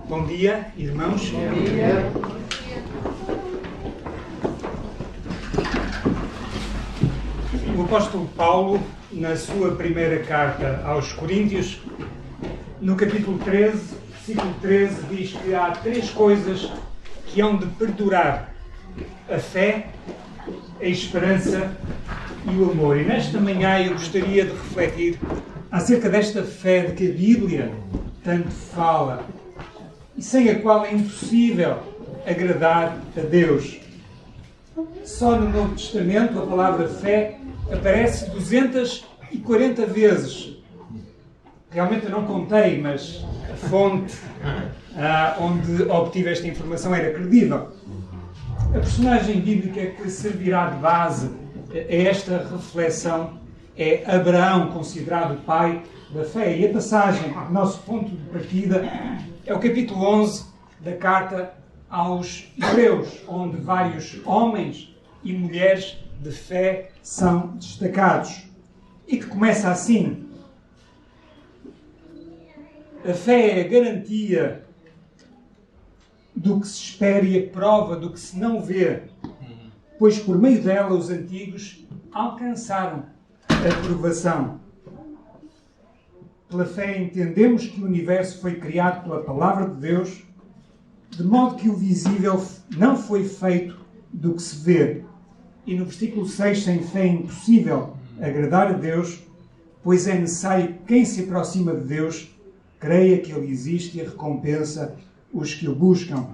Bom dia, irmãos. Bom dia. O apóstolo Paulo, na sua primeira carta aos Coríntios, no capítulo 13, versículo 13, diz que há três coisas que hão de perdurar: a fé, a esperança e o amor. E nesta manhã eu gostaria de refletir acerca desta fé de que a Bíblia tanto fala e sem a qual é impossível agradar a Deus. Só no Novo Testamento a palavra fé aparece 240 vezes. Realmente eu não contei, mas a fonte onde obtive esta informação era credível. A personagem bíblica que servirá de base a esta reflexão é Abraão, considerado o pai da fé. E a passagem, nosso ponto de partida, é o capítulo 11 da carta aos Hebreus, onde vários homens e mulheres de fé são destacados. E que começa assim: a fé é a garantia do que se espera e a prova do que se não vê, pois por meio dela os antigos alcançaram a aprovação. Pela fé entendemos que o universo foi criado pela palavra de Deus, de modo que o visível não foi feito do que se vê. E no versículo 6, sem fé é impossível agradar a Deus, pois é necessário que quem se aproxima de Deus creia que Ele existe e recompensa os que o buscam.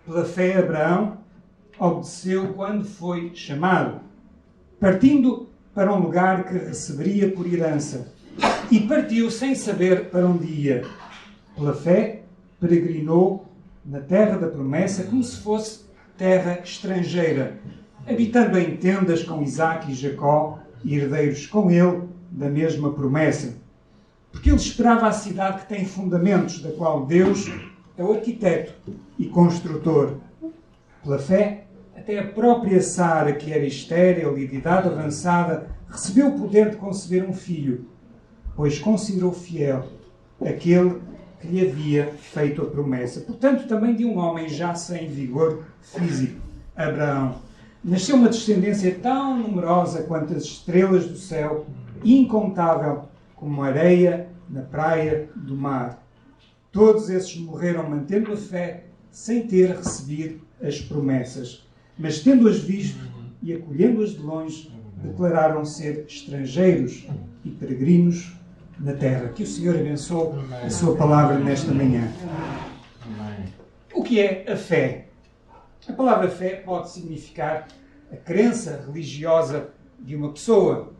Pela fé, Abraão obedeceu quando foi chamado, partindo para um lugar que receberia por herança, e partiu sem saber para onde ia. Pela fé, peregrinou na terra da promessa como se fosse terra estrangeira, habitando em tendas com Isaque e Jacó, e herdeiros com ele da mesma promessa. Porque ele esperava a cidade que tem fundamentos, da qual Deus é o arquiteto e construtor. Pela fé, até a própria Sara, que era estéril e de idade avançada, recebeu o poder de conceber um filho, pois considerou fiel aquele que lhe havia feito a promessa. Portanto, também de um homem já sem vigor físico, Abraão, nasceu uma descendência tão numerosa quanto as estrelas do céu, incontável como a areia na praia do mar. Todos esses morreram mantendo a fé, sem ter recebido as promessas, mas tendo-as visto e acolhendo-as de longe, declararam ser estrangeiros e peregrinos na terra. Que o Senhor abençoe a sua palavra nesta manhã. O que é a fé? A palavra fé pode significar a crença religiosa de uma pessoa.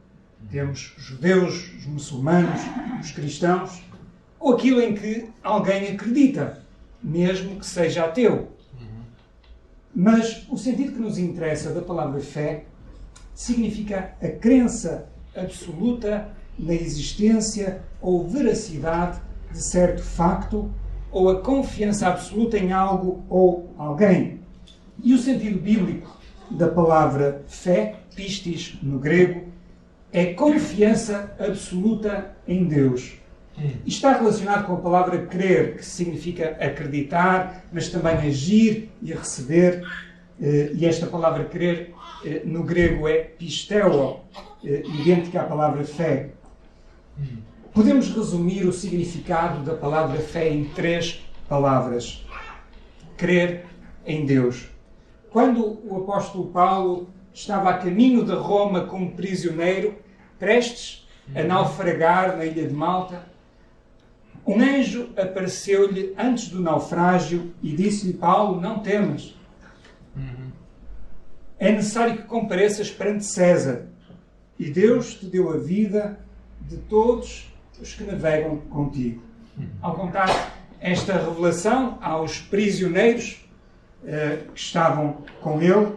Temos os judeus, os muçulmanos, os cristãos, ou aquilo em que alguém acredita, mesmo que seja ateu. Mas o sentido que nos interessa da palavra fé significa a crença absoluta na existência ou veracidade de certo facto, ou a confiança absoluta em algo ou alguém. E o sentido bíblico da palavra fé, pistis no grego, é confiança absoluta em Deus. Está relacionado com a palavra crer, que significa acreditar, mas também agir e receber. E esta palavra crer no grego é pisteo, idêntica à palavra fé. Podemos resumir o significado da palavra fé em três palavras: crer em Deus. Quando o apóstolo Paulo estava a caminho de Roma como prisioneiro, prestes a naufragar na ilha de Malta, um anjo apareceu-lhe antes do naufrágio e disse-lhe: Paulo, não temas. É necessário que compareças perante César, e Deus te deu a vida de todos os que navegam contigo. Ao contar esta revelação aos prisioneiros que estavam com ele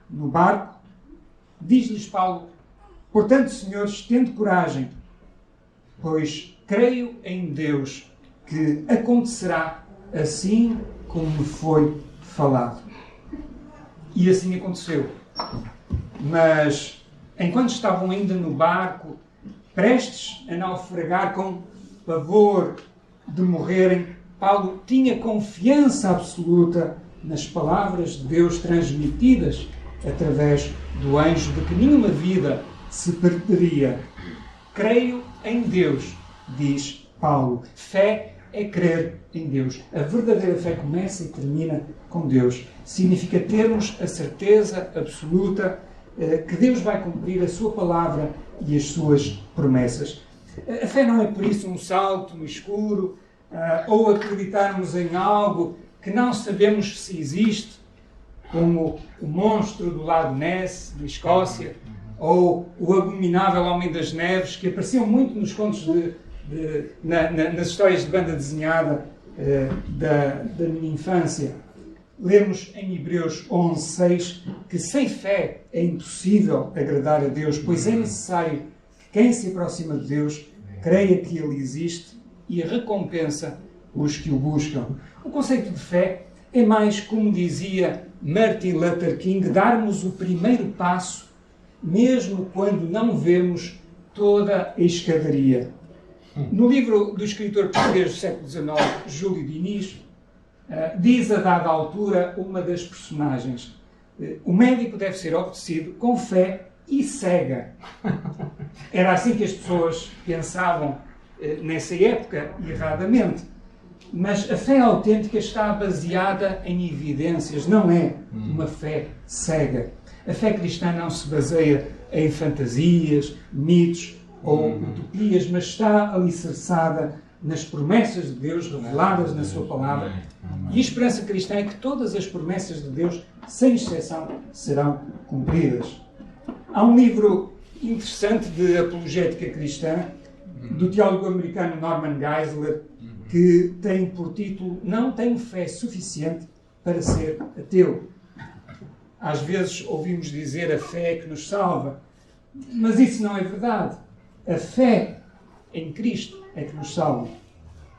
no barco, diz-lhes Paulo: portanto, senhores, tende coragem, pois creio em Deus que acontecerá assim como me foi falado. E assim aconteceu. Mas, enquanto estavam ainda no barco, prestes a naufragar com pavor de morrerem, Paulo tinha confiança absoluta nas palavras de Deus transmitidas através do anjo de que nenhuma vida se perderia. Creio em Deus, diz Paulo. Fé é crer em Deus. A verdadeira fé começa e termina com Deus. Significa termos a certeza absoluta que Deus vai cumprir a sua palavra e as suas promessas. A fé não é por isso um salto no escuro, ou acreditarmos em algo que não sabemos se existe, como o monstro do Lago Ness, na Escócia, ou o abominável Homem das Neves, que apareciam muito nos contos nas histórias de banda desenhada da minha infância. Lemos em Hebreus 11:6 que sem fé é impossível agradar a Deus, pois é necessário que quem se aproxima de Deus creia que Ele existe e recompensa os que o buscam. O conceito de fé é mais, como dizia Martin Luther King, darmos o primeiro passo, mesmo quando não vemos toda a escadaria. No livro do escritor português do século XIX, Júlio Diniz, diz a dada altura uma das personagens: o médico deve ser obedecido com fé e cega. Era assim que as pessoas pensavam nessa época, erradamente. Mas a fé autêntica está baseada em evidências, não é uma fé cega. A fé cristã não se baseia em fantasias, mitos ou utopias, mas está alicerçada nas promessas de Deus reveladas na sua palavra. E a esperança cristã é que todas as promessas de Deus, sem exceção, serão cumpridas. Há um livro interessante de apologética cristã, do teólogo americano Norman Geisler, que tem por título "Não tenho fé suficiente para ser ateu". Às vezes ouvimos dizer a fé é que nos salva, mas isso não é verdade. A fé em Cristo é que nos salva.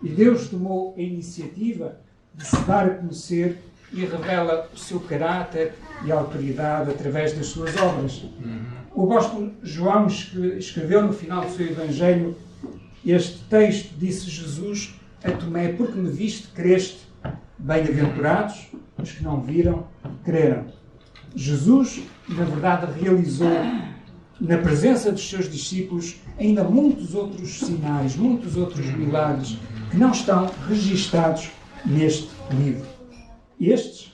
E Deus tomou a iniciativa de se dar a conhecer e revela o seu caráter e autoridade através das suas obras. O apóstolo João escreveu no final do seu Evangelho este texto: disse Jesus a Tomé: porque me viste, creste. Bem-aventurados os que não viram e creram. Jesus, na verdade, realizou na presença dos seus discípulos ainda muitos outros sinais, muitos outros milagres que não estão registados neste livro. Estes,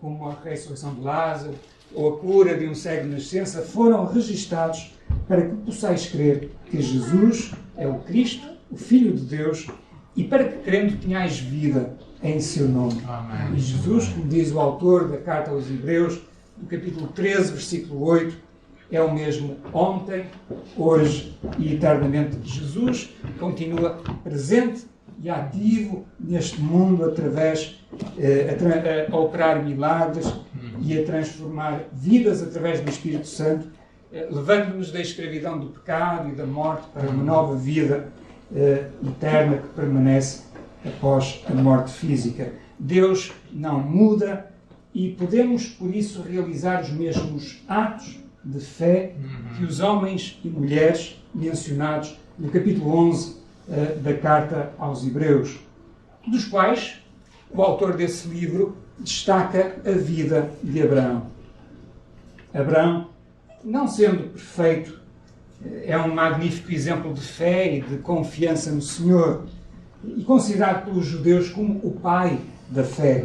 como a ressurreição de Lázaro ou a cura de um cego de nascença, foram registados para que possais crer que Jesus é o Cristo, o Filho de Deus, e para que, crendo, tenhais vida em seu nome. Amém. E Jesus, como diz o autor da carta aos Hebreus, no capítulo 13, versículo 8, é o mesmo ontem, hoje e eternamente. Jesus continua presente e ativo neste mundo através a operar milagres e a transformar vidas através do Espírito Santo, levando-nos da escravidão do pecado e da morte para uma nova vida eterna que permanece após a morte física. Deus não muda e podemos, por isso, realizar os mesmos atos de fé que os homens e mulheres mencionados no capítulo 11 da carta aos Hebreus, dos quais o autor desse livro destaca a vida de Abraão. Abraão, não sendo perfeito, é um magnífico exemplo de fé e de confiança no Senhor e considerado pelos judeus como o pai da fé.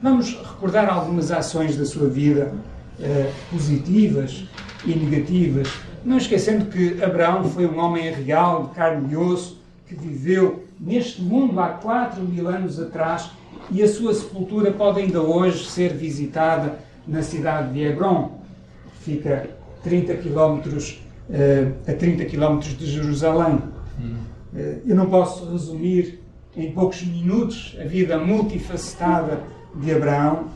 Vamos recordar algumas ações da sua vida, positivas e negativas, não esquecendo que Abraão foi um homem real, de carne e osso, que viveu neste mundo há 4.000 anos atrás, e a sua sepultura pode ainda hoje ser visitada na cidade de Hebrom, que fica a 30 quilómetros de Jerusalém. Eu não posso resumir em poucos minutos a vida multifacetada de Abraão,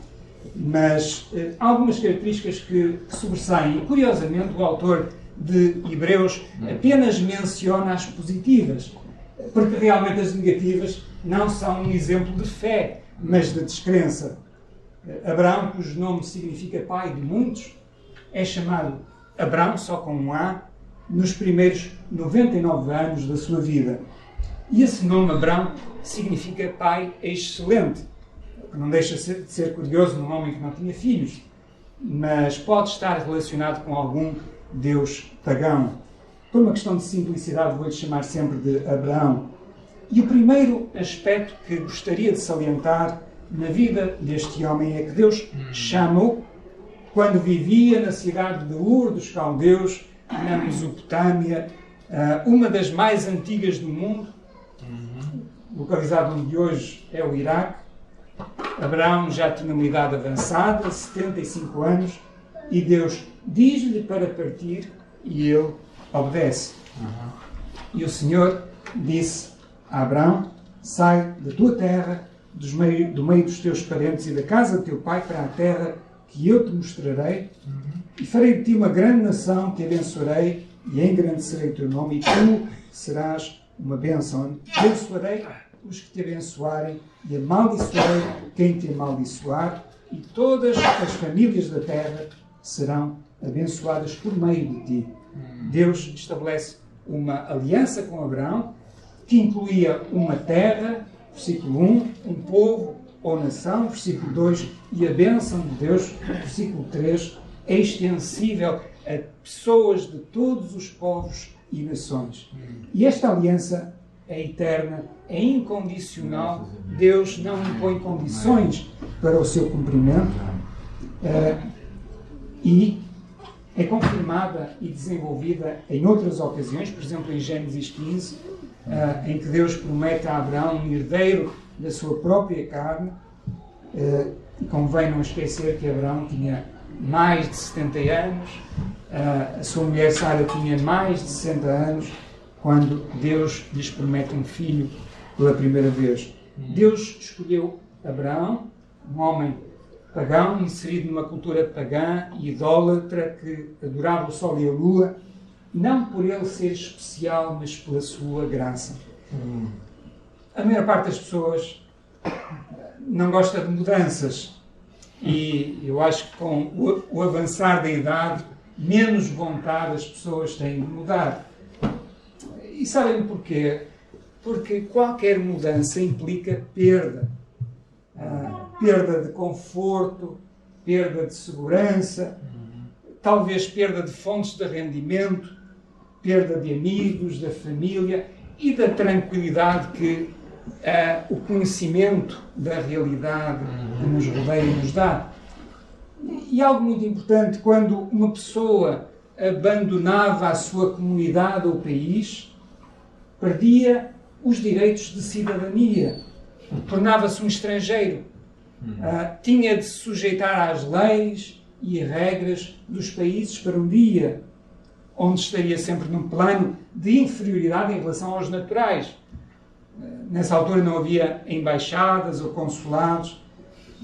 mas há algumas características que sobressaem. E, curiosamente, o autor de Hebreus apenas menciona as positivas, porque realmente as negativas não são um exemplo de fé, mas de descrença. Abraão, cujo nome significa pai de muitos, é chamado Abraão, só com um A, nos primeiros 99 anos da sua vida. E esse nome, Abrão, significa pai excelente. Não deixa de ser curioso num homem que não tinha filhos, mas pode estar relacionado com algum deus pagão. Por uma questão de simplicidade, vou-lhe chamar sempre de Abraão. E o primeiro aspecto que gostaria de salientar na vida deste homem é que Deus chama-o quando vivia na cidade de Ur dos Caldeus, na Mesopotâmia, uma das mais antigas do mundo, localizado onde hoje é o Iraque. Abraão já tinha uma idade avançada, 75 anos, e Deus diz-lhe para partir e ele obedece. E o Senhor disse a Abraão: sai da tua terra, do meio dos teus parentes e da casa de teu pai, para a terra que eu te mostrarei, e farei de ti uma grande nação, te abençoarei e engrandecerei o teu nome, e tu serás uma bênção. Abençoarei os que te abençoarem e amaldiçoarei quem te amaldiçoar, e todas as famílias da terra serão abençoadas por meio de ti. Deus estabelece uma aliança com Abraão, que incluía uma terra, versículo 1, um povo ou nação, versículo 2, e a bênção de Deus, versículo 3, é extensível a pessoas de todos os povos e nações. E esta aliança é eterna, é incondicional. Deus não impõe condições para o seu cumprimento, e é confirmada e desenvolvida em outras ocasiões, por exemplo, em Gênesis 15, em que Deus promete a Abraão um herdeiro da sua própria carne. E convém não esquecer que Abraão tinha mais de 70 anos, a sua mulher Sara tinha mais de 60 anos, quando Deus lhes promete um filho pela primeira vez. Deus escolheu Abraão, um homem pagão, inserido numa cultura pagã e idólatra que adorava o sol e a lua, não por ele ser especial, mas pela sua graça. A maior parte das pessoas não gosta de mudanças, e eu acho que com o avançar da idade, menos vontade as pessoas têm de mudar. E sabem porquê? Porque qualquer mudança implica perda. Perda de conforto, perda de segurança, talvez perda de fontes de rendimento, perda de amigos, da família e da tranquilidade que o conhecimento da realidade que nos rodeia nos dá. E algo muito importante, quando uma pessoa abandonava a sua comunidade ou país, perdia os direitos de cidadania, tornava-se um estrangeiro, tinha de se sujeitar às leis e regras dos países para um dia, onde estaria sempre num plano de inferioridade em relação aos naturais. Nessa altura não havia embaixadas ou consulados,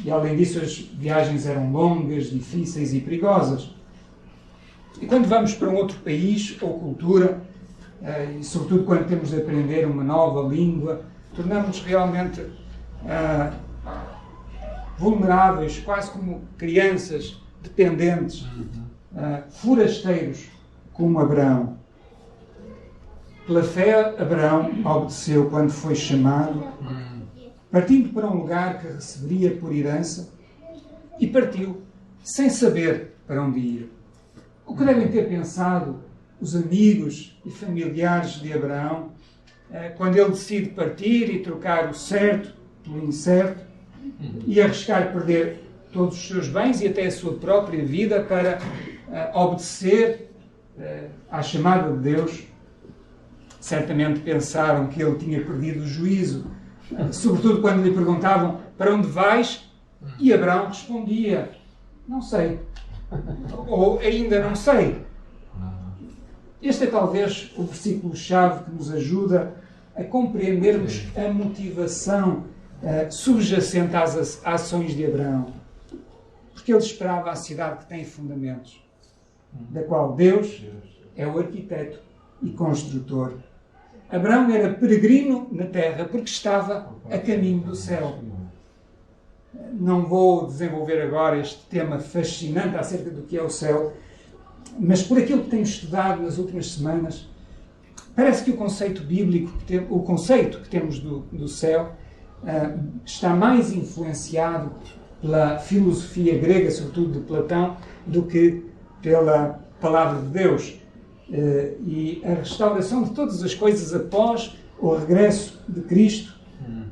e além disso as viagens eram longas, difíceis e perigosas. E quando vamos para um outro país ou cultura, e sobretudo quando temos de aprender uma nova língua, tornamos-nos realmente vulneráveis, quase como crianças dependentes, forasteiros, como Abraão. Pela fé, Abraão obedeceu quando foi chamado, partindo para um lugar que receberia por herança, e partiu sem saber para onde ir. O que devem ter pensado os amigos e familiares de Abraão quando ele decide partir e trocar o certo pelo incerto e arriscar perder todos os seus bens e até a sua própria vida para obedecer à chamada de Deus? Certamente pensaram que ele tinha perdido o juízo, sobretudo quando lhe perguntavam: para onde vais? E Abraão respondia: não sei, ou ainda não sei. Este é talvez o versículo-chave que nos ajuda a compreendermos a motivação subjacente às ações de Abraão. Porque ele esperava a cidade que tem fundamentos, da qual Deus é o arquiteto e construtor. Abraão era peregrino na terra porque estava a caminho do céu. Não vou desenvolver agora este tema fascinante acerca do que é o céu, mas por aquilo que tenho estudado nas últimas semanas, Parece que o conceito bíblico, o conceito que temos do céu, está mais influenciado pela filosofia grega, sobretudo de Platão, do que pela palavra de Deus. E a restauração de todas as coisas após o regresso de Cristo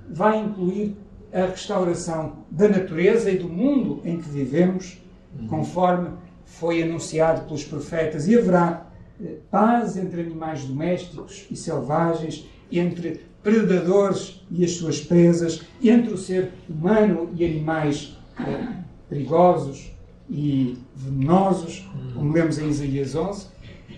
vai incluir a restauração da natureza e do mundo em que vivemos, conforme foi anunciado pelos profetas. E haverá paz entre animais domésticos e selvagens, entre predadores e as suas presas, entre o ser humano e animais perigosos e venenosos, como lemos em Isaías 11.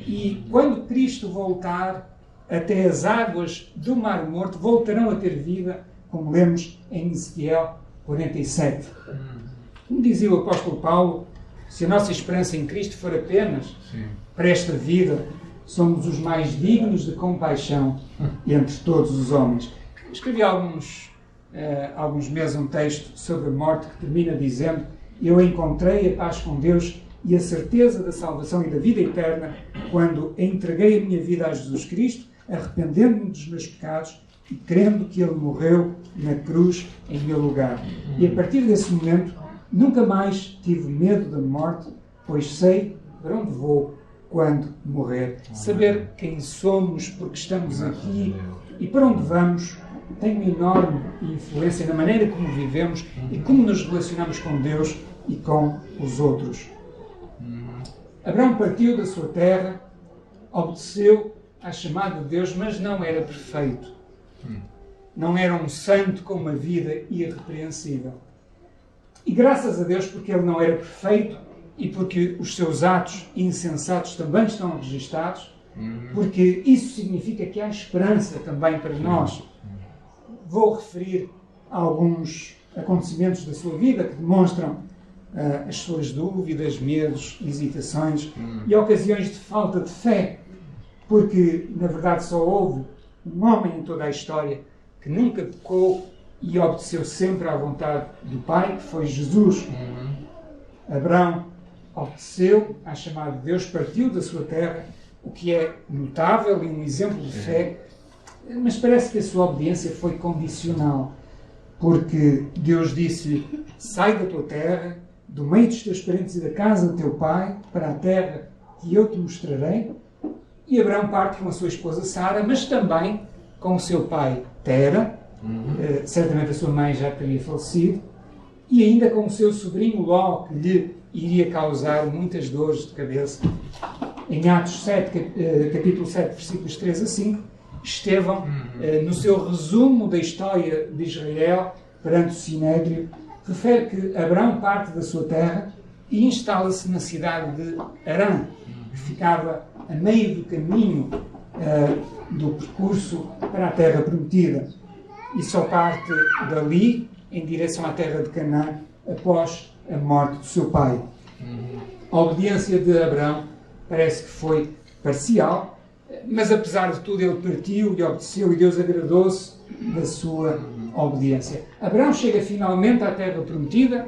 E quando Cristo voltar, até as águas do Mar Morto voltarão a ter vida, como lemos em Ezequiel 47. Como dizia o apóstolo Paulo, se a nossa esperança em Cristo for apenas para esta vida, somos os mais dignos de compaixão entre todos os homens. Escrevi há alguns meses um texto sobre a morte que termina dizendo: eu encontrei a paz com Deus e a certeza da salvação e da vida eterna quando entreguei a minha vida a Jesus Cristo, arrependendo-me dos meus pecados e crendo que Ele morreu na cruz em meu lugar. E a partir desse momento nunca mais tive medo da morte, pois sei para onde vou quando morrer. Saber quem somos, porque estamos aqui e para onde vamos, tem uma enorme influência na maneira como vivemos e como nos relacionamos com Deus e com os outros. Abraão partiu da sua terra, obedeceu à chamada de Deus, mas não era perfeito. Não era um santo com uma vida irrepreensível. E graças a Deus, porque ele não era perfeito e porque os seus atos insensatos também estão registados, porque isso significa que há esperança também para nós. Vou referir alguns acontecimentos da sua vida que demonstram as suas dúvidas, medos, hesitações e ocasiões de falta de fé, porque na verdade só houve um homem em toda a história que nunca pecou e obedeceu sempre à vontade do Pai, que foi Jesus. Abraão obedeceu à chamada de Deus, partiu da sua terra, o que é notável e um exemplo de fé, mas parece que a sua obediência foi condicional, porque Deus disse: sai da tua terra, do meio dos teus parentes e da casa do teu pai, para a terra que eu te mostrarei. E Abraão parte com a sua esposa Sara, mas também com o seu pai Tera, certamente a sua mãe já teria falecido, e ainda com o seu sobrinho Ló, que lhe iria causar muitas dores de cabeça. Em Atos 7, capítulo 7, versículos 3 a 5, Estevão, no seu resumo da história de Israel perante o Sinédrio, refere que Abraão parte da sua terra e instala-se na cidade de Harã, que ficava a meio do caminho do percurso para a terra prometida, e só parte dali em direção à terra de Canaã após a morte do seu pai. A obediência de Abraão parece que foi parcial, mas apesar de tudo ele partiu e obedeceu, e Deus agradou-se da sua obediência. Abraão chega finalmente à terra prometida,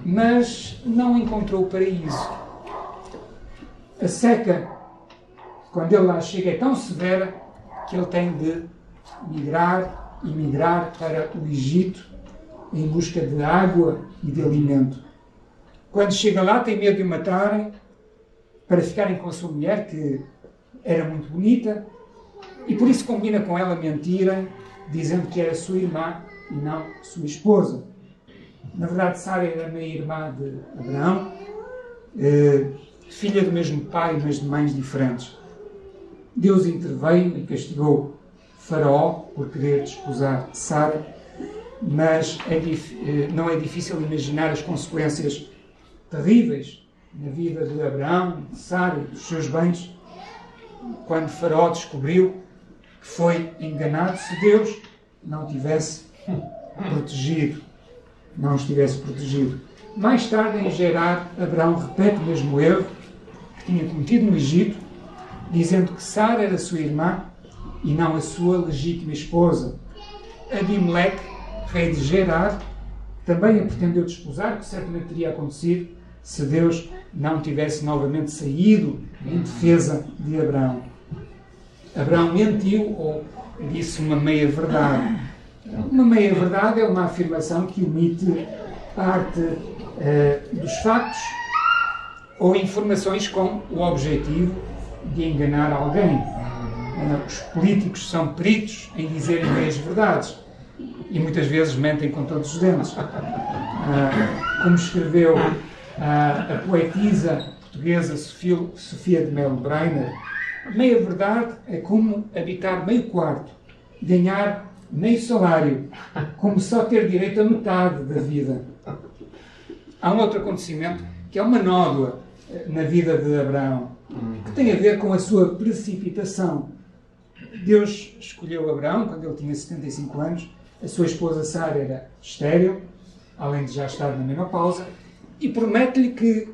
mas não encontrou o paraíso. A seca, quando ele lá chega, é tão severa que ele tem de migrar para o Egito em busca de água e de alimento. Quando chega lá, tem medo de o matarem para ficarem com a sua mulher, que era muito bonita, e por isso combina com ela mentirem, dizendo que era sua irmã e não sua esposa. Na verdade, Sara era meia-irmã de Abraão, filha do mesmo pai, mas de mães diferentes. Deus interveio e castigou Faraó por querer desposar Sara, mas não é difícil imaginar as consequências terríveis na vida de Abraão, de Sara e dos seus bens, quando Faraó descobriu que foi enganado se Deus não tivesse protegido, não estivesse protegido. Mais tarde, em Gerar, Abraão repete o mesmo erro que tinha cometido no Egito, dizendo que Sara era sua irmã e não a sua legítima esposa. Abimeleque, rei de Gerar, também a pretendeu desposar, que certamente teria acontecido se Deus não tivesse novamente saído em defesa de Abraão. Abraão mentiu ou disse uma meia-verdade. Uma meia-verdade é uma afirmação que omite parte dos factos ou informações com o objetivo de enganar alguém. Os políticos são peritos em dizerem meias verdades e muitas vezes mentem com todos os dentes. Como escreveu a poetisa portuguesa Sofia de Melo Breiner, meia verdade é como habitar meio quarto, ganhar meio salário, como só ter direito a metade da vida. Há um outro acontecimento que é uma nódoa na vida de Abraão, que tem a ver com a sua precipitação. Deus escolheu Abraão quando ele tinha 75 anos, a sua esposa Sara era estéril, além de já estar na menopausa, e promete-lhe que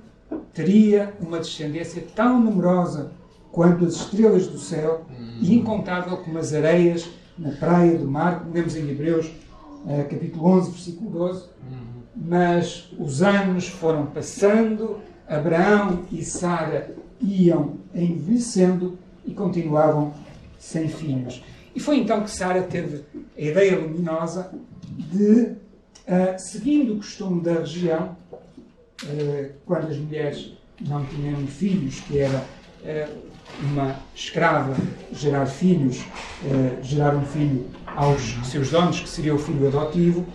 teria uma descendência tão numerosa quanto as estrelas do céu e incontável como as areias na praia do mar, como lemos em Hebreus, capítulo 11, versículo 12. Mas os anos foram passando, Abraão e Sara iam envelhecendo e continuavam sem filhos. E foi então que Sara teve a ideia luminosa de, seguindo o costume da região, quando as mulheres não tinham filhos, que era uma escrava gerar filhos, gerar um filho aos seus donos, que seria o filho adotivo,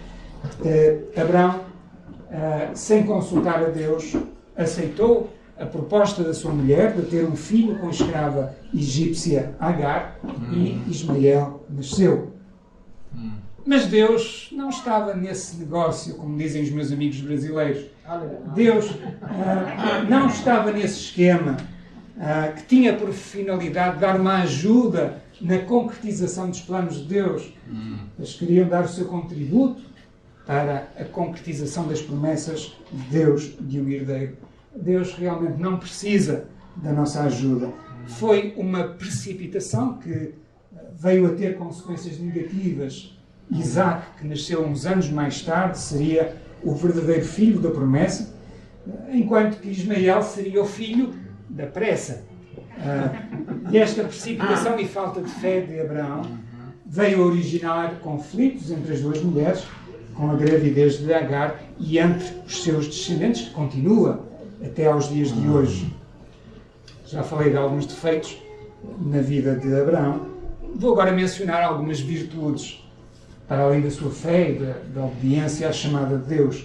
Abraão, sem consultar a Deus, aceitou a proposta da sua mulher de ter um filho com a escrava egípcia Agar e Ismael nasceu. Mas Deus não estava nesse negócio, como dizem os meus amigos brasileiros. Deus não estava nesse esquema que tinha por finalidade dar uma ajuda na concretização dos planos de Deus. Eles queriam dar o seu contributo para a concretização das promessas de Deus de um herdeiro. Deus realmente não precisa da nossa ajuda. Foi uma precipitação que veio a ter consequências negativas. Isaac, que nasceu uns anos mais tarde, seria o verdadeiro filho da promessa, enquanto que Ismael seria o filho da pressa. E esta precipitação e falta de fé de Abraão veio a originar conflitos entre as duas mulheres, com a gravidez de Agar e entre os seus descendentes, que continua até aos dias de hoje. Já falei de alguns defeitos na vida de Abraão. Vou agora mencionar algumas virtudes, para além da sua fé e da obediência à chamada de Deus.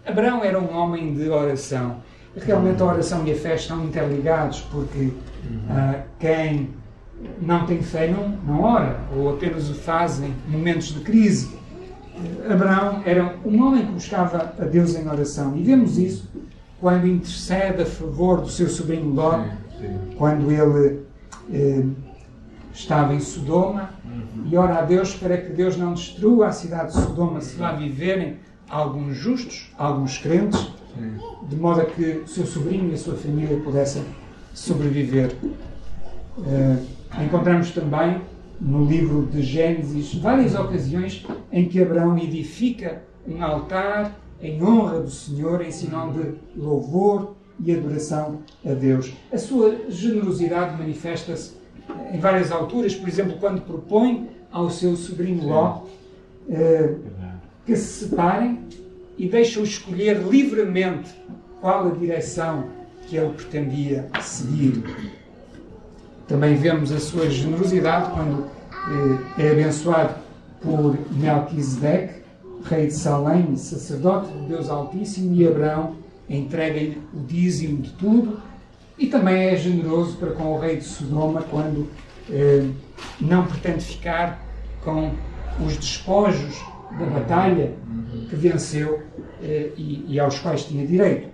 Abraão era um homem de oração. Realmente a oração e a fé estão interligados, porque quem não tem fé não ora, ou apenas o faz em momentos de crise. Abraão era um homem que buscava a Deus em oração, e vemos isso quando intercede a favor do seu sobrinho Ló, quando ele estava em Sodoma, e ora a Deus para que Deus não destrua a cidade de Sodoma se lá viverem alguns justos, alguns crentes, de modo a que o seu sobrinho e a sua família pudessem sobreviver. Encontramos também no livro de Gênesis várias ocasiões em que Abraão edifica um altar em honra do Senhor, em sinal de louvor e adoração a Deus. A sua generosidade manifesta-se em várias alturas, por exemplo, quando propõe ao seu sobrinho Ló que se separem e deixam escolher livremente qual a direção que ele pretendia seguir. Também vemos a sua generosidade quando é abençoado por Melquisedeque, rei de Salém e sacerdote de Deus Altíssimo, e Abraão entrega-lhe o dízimo de tudo, e também é generoso para com o rei de Sodoma quando não pretende ficar com os despojos da batalha que venceu e aos quais tinha direito.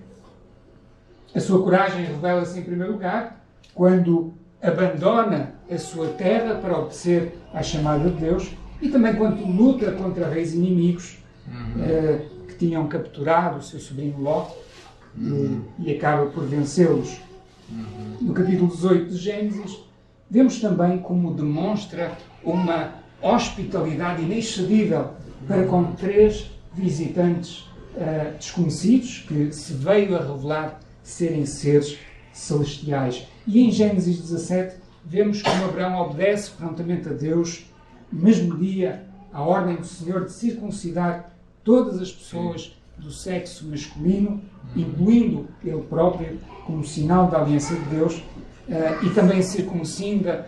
A sua coragem revela-se em primeiro lugar quando abandona a sua terra para obedecer à chamada de Deus, e também quando luta contra reis inimigos que tinham capturado o seu sobrinho Ló e acaba por vencê-los. No capítulo 18 de Gênesis, vemos também como demonstra uma hospitalidade inexcedível para com 3 visitantes desconhecidos, que se veio a revelar serem seres celestiais. E em Gênesis 17 vemos como Abraão obedece prontamente a Deus, no mesmo dia, à ordem do Senhor de circuncidar todas as pessoas do sexo masculino, incluindo ele próprio, como sinal da aliança de Deus, e também circuncida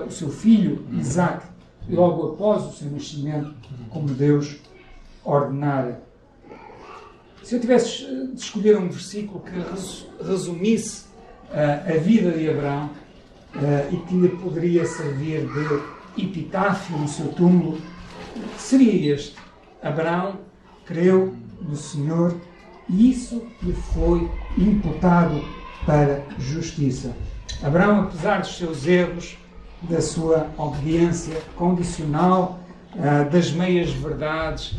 o seu filho, Isaque, logo após o seu nascimento, como Deus ordenara. Se eu tivesse de escolher um versículo que resumisse a vida de Abraão e que lhe poderia servir de epitáfio no seu túmulo, seria este: Abraão creu no Senhor e isso lhe foi imputado para justiça. Abraão, apesar dos seus erros, da sua obediência condicional, das meias verdades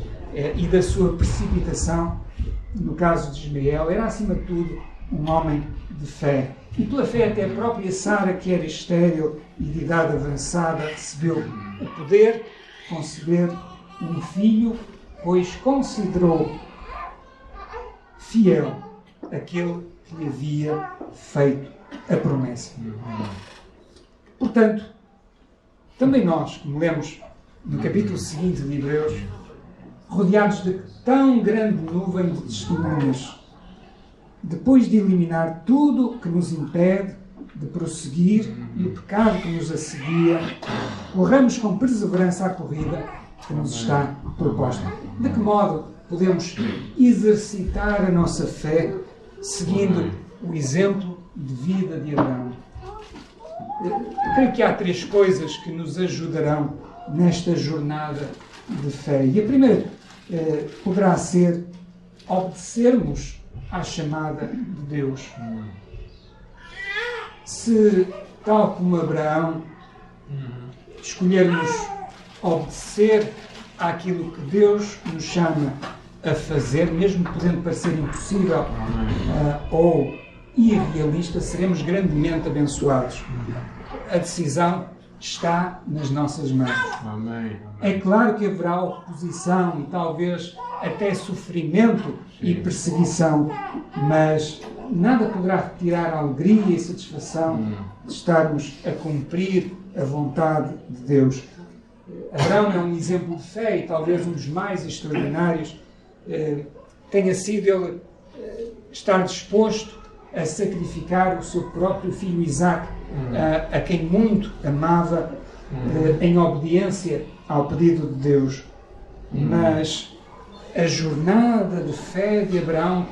e da sua precipitação, no caso de Ismael, era acima de tudo um homem de fé. E pela fé até a própria Sara, que era estéril e de idade avançada, recebeu o poder de conceber um filho, pois considerou fiel aquele que lhe havia feito a promessa. Portanto, também nós, como lemos no capítulo seguinte de Hebreus, rodeados de tão grande nuvem de testemunhas, depois de eliminar tudo que nos impede de prosseguir e o pecado que nos assedia, corramos com perseverança a corrida que nos está proposta. De que modo podemos exercitar a nossa fé seguindo o exemplo de vida de Abraão? Creio que há 3 coisas que nos ajudarão nesta jornada de fé. E a primeira poderá ser obedecermos à chamada de Deus. Se, tal como Abraão, escolhermos obedecer àquilo que Deus nos chama a fazer, mesmo podendo parecer impossível ou irrealista, seremos grandemente abençoados. A decisão está nas nossas mãos. Amém. É claro que haverá oposição e talvez até sofrimento e perseguição, mas nada poderá retirar a alegria e satisfação de estarmos a cumprir a vontade de Deus. Abraão é um exemplo de fé e talvez um dos mais extraordinários. Tenha sido ele estar disposto a sacrificar o seu próprio filho Isaque, a quem muito amava, em obediência ao pedido de Deus. Mas a jornada de fé de Abraão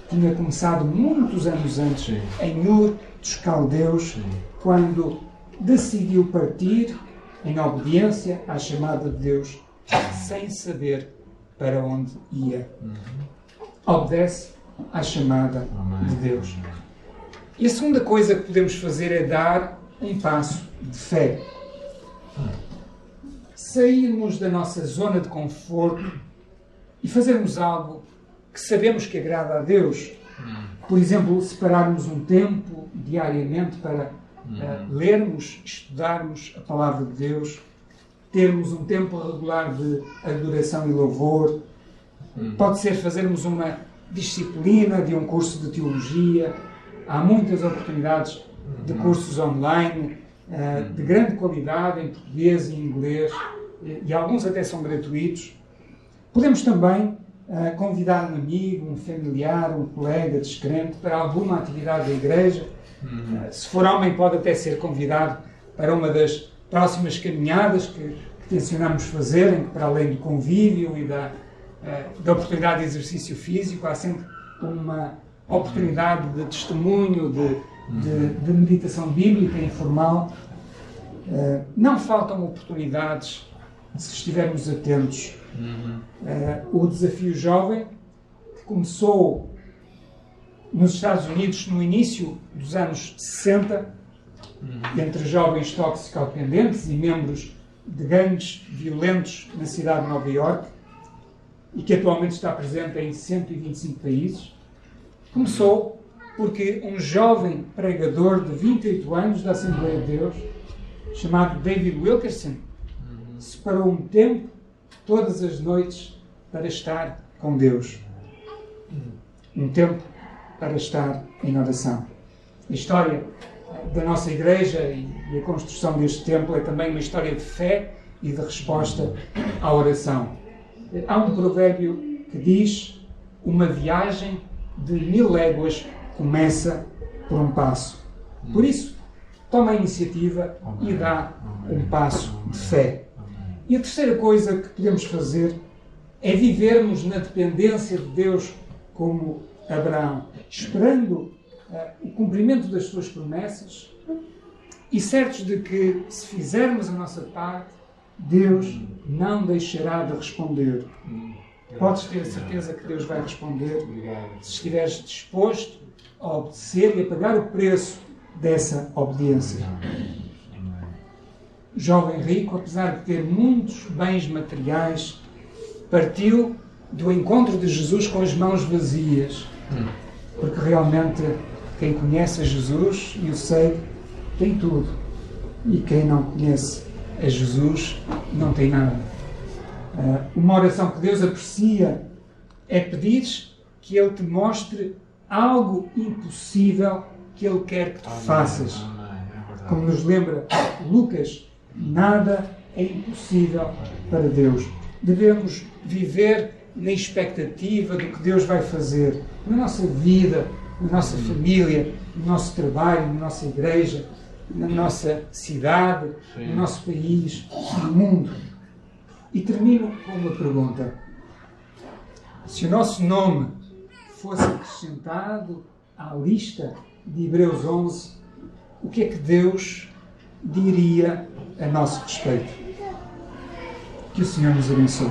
tinha começado muitos anos antes, em Ur dos Caldeus, quando decidiu partir em obediência à chamada de Deus, sem saber para onde ia. Obedece à chamada de Deus. E a segunda coisa que podemos fazer é dar um passo de fé. Sairmos da nossa zona de conforto e fazermos algo que sabemos que agrada a Deus. Por exemplo, separarmos um tempo diariamente para lermos, estudarmos a Palavra de Deus, termos um tempo regular de adoração e louvor. Pode ser fazermos uma disciplina de um curso de teologia. Há muitas oportunidades de cursos online, de grande qualidade, em português e inglês, e alguns até são gratuitos. Podemos também convidar um amigo, um familiar, um colega descrente para alguma atividade da igreja. Se for homem, pode até ser convidado para uma das próximas caminhadas que tencionamos fazer, em que, para além do convívio e da oportunidade de exercício físico, há sempre uma oportunidade de testemunho, de meditação bíblica informal. Não faltam oportunidades se estivermos atentos. O Desafio Jovem, que começou nos Estados Unidos no início dos anos 60, entre jovens toxicodependentes e membros de gangues violentos na cidade de Nova Iorque, e que atualmente está presente em 125 países, começou porque um jovem pregador de 28 anos da Assembleia de Deus, chamado David Wilkerson, separou um tempo todas as noites para estar com Deus. Um tempo para estar em oração. A história da nossa igreja e a construção deste templo é também uma história de fé e de resposta à oração. Há um provérbio que diz: uma viagem de 1000 léguas começa por um passo. Por isso, toma a iniciativa e dá um passo de fé. E a terceira coisa que podemos fazer é vivermos na dependência de Deus como Abraão, esperando o cumprimento das suas promessas e certos de que, se fizermos a nossa parte, Deus não deixará de responder. Podes ter a certeza que Deus vai responder se estiveres disposto a obedecer e a pagar o preço dessa obediência. O jovem rico, apesar de ter muitos bens materiais, partiu do encontro de Jesus com as mãos vazias, porque realmente quem conhece a Jesus e o segue tem tudo, e quem não conhece a Jesus não tem nada. Uma oração que Deus aprecia é pedir que Ele te mostre algo impossível que Ele quer que tu faças. Como nos lembra Lucas, nada é impossível para Deus. Devemos viver na expectativa do que Deus vai fazer na nossa vida, na nossa família, no nosso trabalho, na nossa igreja, na nossa cidade, no nosso país, no mundo. E termino com uma pergunta. Se o nosso nome fosse acrescentado à lista de Hebreus 11, o que é que Deus diria a nosso respeito? Que o Senhor nos abençoe.